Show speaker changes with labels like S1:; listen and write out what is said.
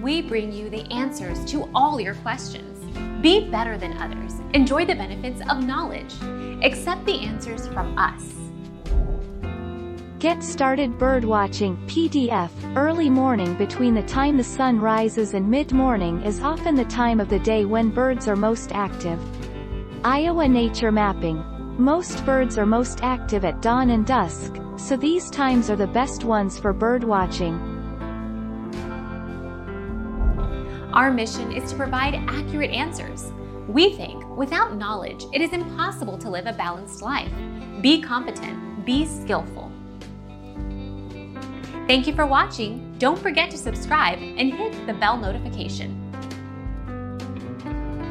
S1: we bring you the answers to all your questions. Be better than others. Enjoy the benefits of knowledge. Accept the answers from us.
S2: Get Started Birdwatching PDF. Early morning between the time the sun rises and mid-morning is often the time of the day when birds are most active. Iowa Nature Mapping. Most birds are most active at dawn and dusk, so these times are the best ones for bird watching.
S1: Our mission is to provide accurate answers. We think without knowledge, it is impossible to live a balanced life. Be competent, be skillful. Thank you for watching. Don't forget to subscribe and hit the bell notification.